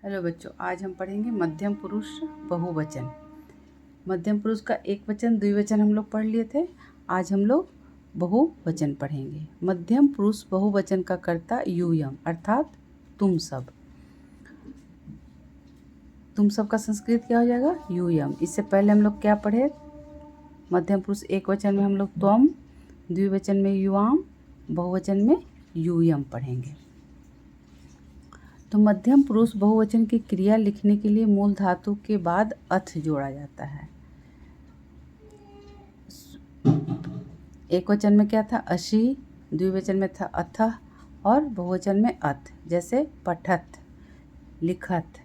Hello बच्चों, आज हम पढ़ेंगे मध्यम पुरुष बहुवचन। मध्यम पुरुष का एक वचन द्विवचन हम लोग पढ़ लिए थे। आज हम लोग बहुवचन पढ़ेंगे। मध्यम पुरुष बहुवचन का कर्ता यूयम अर्थात तुम सब। तुम सब का संस्कृत क्या हो जाएगा? यूयम। इससे पहले हम लोग क्या पढ़े? मध्यम पुरुष एक वचन में हम लोग त्वम, द्विवचन में युवाम, बहुवचन में यूयम पढ़ेंगे। तो मध्यम पुरुष बहुवचन की क्रिया लिखने के लिए मूल धातु के बाद अथ जोड़ा जाता है। एक वचन में क्या था? अशी, द्विवचन में था अथः और बहुवचन में अथ, जैसे पठत, लिखत,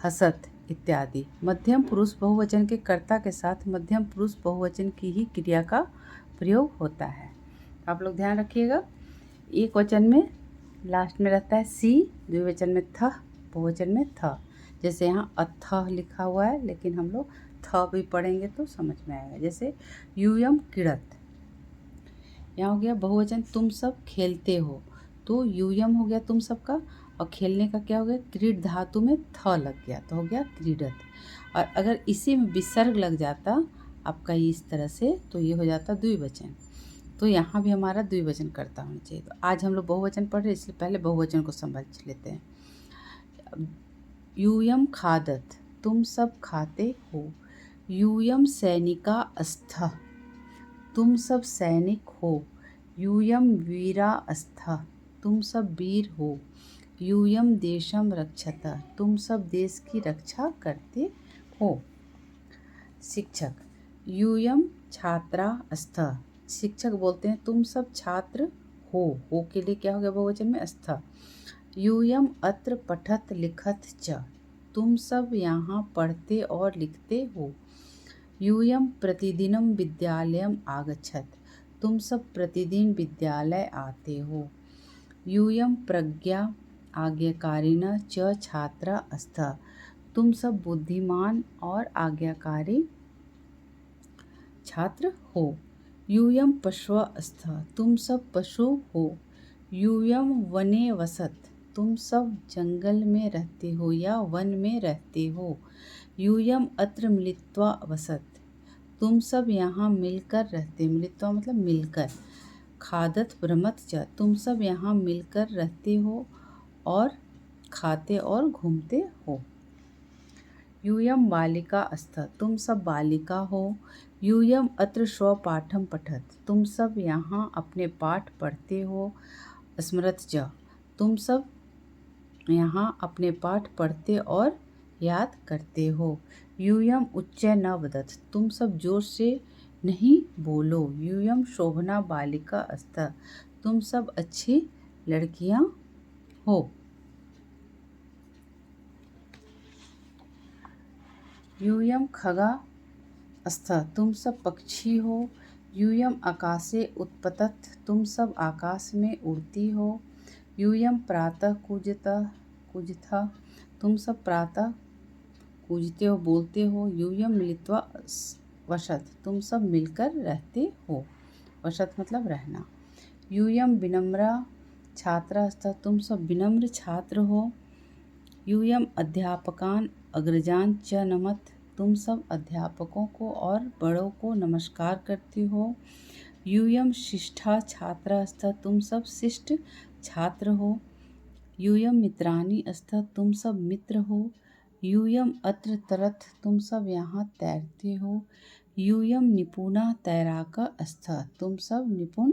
हसत इत्यादि। मध्यम पुरुष बहुवचन के कर्ता के साथ मध्यम पुरुष बहुवचन की ही क्रिया का प्रयोग होता है। आप लोग ध्यान रखिएगा। एक वचन में लास्ट में रहता है सी, द्विवचन में थ, बहुवचन में थ। जैसे यहाँ अथः लिखा हुआ है, लेकिन हम लोग थ भी पढ़ेंगे तो समझ में आएगा। जैसे यूयम क्रीडत, यहाँ हो गया बहुवचन तुम सब खेलते हो, तो यूयम हो गया तुम सब का, और खेलने का क्या हो गया? क्रीड धातु में थ लग गया तो हो गया क्रीडत। और अगर इसी में विसर्ग लग जाता आपका इस तरह से, तो ये हो जाता द्विवचन। तो यहाँ भी हमारा द्विवचन कर्ता होना चाहिए। तो आज हम लोग बहुवचन पढ़ रहे हैं, इसलिए पहले बहुवचन को समझ लेते हैं। यूयम खादत, तुम सब खाते हो। यूयम सैनिका अस्थ, तुम सब सैनिक हो। यूयम वीरा अस्थ, तुम सब वीर हो। यूयम देशम रक्षत, तुम सब देश की रक्षा करते हो। शिक्षक, यूयम छात्रा अस्थ, शिक्षक बोलते हैं तुम सब छात्र हो के लिए क्या हो गया बहुवचन में? अस्थ। यूयम अत्र पठत लिखत च, तुम सब यहाँ पढ़ते और लिखते हो। यूयम प्रतिदिनम विद्यालयम आगच्छत, तुम सब प्रतिदिन विद्यालय आते हो। यूयम प्रज्ञा आज्ञाकारिण च छात्रा अस्थ, तुम सब बुद्धिमान और आज्ञाकारी छात्र हो। यूयम पशव अस्थ, तुम सब पशु हो। यूयम वने वसत, तुम सब जंगल में रहते हो या वन में रहते हो। यूयम अत्र मिलित्वा वसत, तुम सब यहाँ मिलकर रहते। मिलित्वा मतलब मिलकर। खादत भ्रमत च, तुम सब यहाँ मिलकर रहते हो और खाते और घूमते हो। यूयम बालिका अस्थ, तुम सब बालिका हो। यूयम अत्र स्वपाठम पठत, तुम सब यहाँ अपने पाठ पढ़ते हो। स्मरत च, तुम सब यहाँ अपने पाठ पढ़ते और याद करते हो। यूयम उच्च न वदत, तुम सब जोर से नहीं बोलो। यूयम शोभना बालिका अस्थ, तुम सब अच्छी लड़कियाँ हो। यूयम खगा अस्थ, तुम सब पक्षी हो। यूयम आकाशे उत्पतत, तुम सब आकाश में उड़ती हो। यूयम प्रातः कूजथ, तुम सब प्रातः कूजते हो, बोलते हो। यूयम मिलित्वा वसत, तुम सब मिलकर रहते हो। वसत मतलब रहना। यूयम विनम्रा छात्रा अस्थ, तुम सब विनम्र छात्र हो। यूयम अध्यापकान अग्रजान च नमत, तुम सब अध्यापकों को और बड़ों को नमस्कार करती हो। यूयम शिष्ठा छात्रा अस्थ, तुम सब शिष्ट छात्र हो। यूयम मित्राणि अस्थ, तुम सब मित्र हो। यूयम अत्र तरत, तुम सब यहाँ तैरते हो। यूयम निपुणा तैराक अस्थ, तुम सब निपुण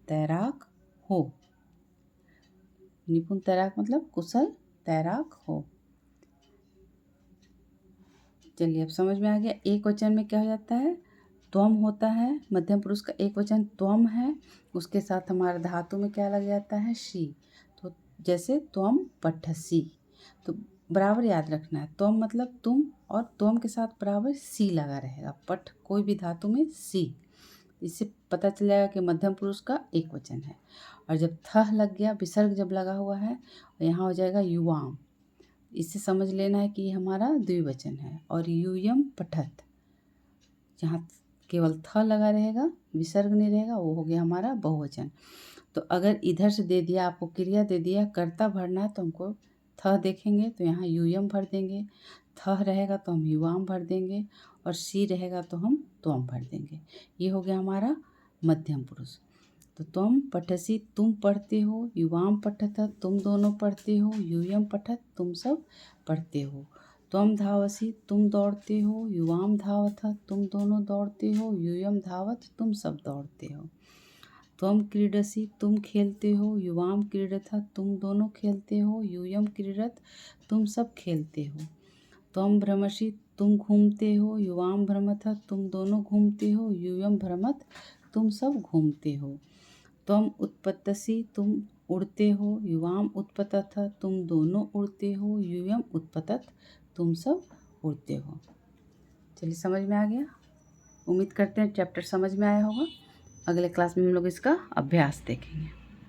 तैराक हो। निपुण तैराक मतलब कुशल तैराक हो। चलिए अब समझ में आ गया। एक वचन में क्या हो जाता है? त्वम होता है। मध्यम पुरुष का एक वचन त्वम है, उसके साथ हमारा धातु में क्या लग जाता है? शी। तो जैसे त्वम पठसी, तो बराबर याद रखना है। त्वम मतलब तुम, और त्वम के साथ बराबर सी लगा रहेगा। पठ कोई भी धातु में सी, इससे पता चल जाएगा कि मध्यम पुरुष का एक वचन है। और जब थह लग गया, विसर्ग जब लगा हुआ है, यहाँ हो जाएगा युवाम। इससे समझ लेना है कि ये हमारा द्विवचन है। और यूयम पठत, जहाँ केवल थ लगा रहेगा, विसर्ग नहीं रहेगा, वो हो गया हमारा बहुवचन। तो अगर इधर से दे दिया, आपको क्रिया दे दिया, कर्ता भरना है, तो हमको थ देखेंगे तो यहाँ यूयम भर देंगे, थ रहेगा तो हम युवाम भर देंगे, और सी रहेगा तो हम त्वम भर देंगे। ये हो गया हमारा मध्यम पुरुष। तो त्वम पठसी तुम पढ़ते हो, युवाम पठत तुम दोनों पढ़ते हो, यूयम पठत तुम सब पढ़ते हो। त्वम धावसी तुम दौड़ते हो, युवाम धावत तुम दोनों दौड़ते हो, यूयम धावत तुम सब दौड़ते हो। त्वम क्रीडसी तुम खेलते हो, युवाम क्रीडथ तुम दोनों खेलते हो, यूयम क्रीडत तुम सब खेलते हो। त्वम भ्रमसि तुम घूमते हो, युवाम भ्रमथ तुम दोनों घूमते हो, यूयम भ्रमत तुम सब घूमते हो। त्वम उत्पत्तसि तुम उड़ते हो, युवाम उत्पतथ तुम दोनों उड़ते हो, यूयम उत्पतत तुम सब उड़ते हो। चलिए, समझ में आ गया। उम्मीद करते हैं चैप्टर समझ में आया होगा। अगले क्लास में हम लोग इसका अभ्यास देखेंगे।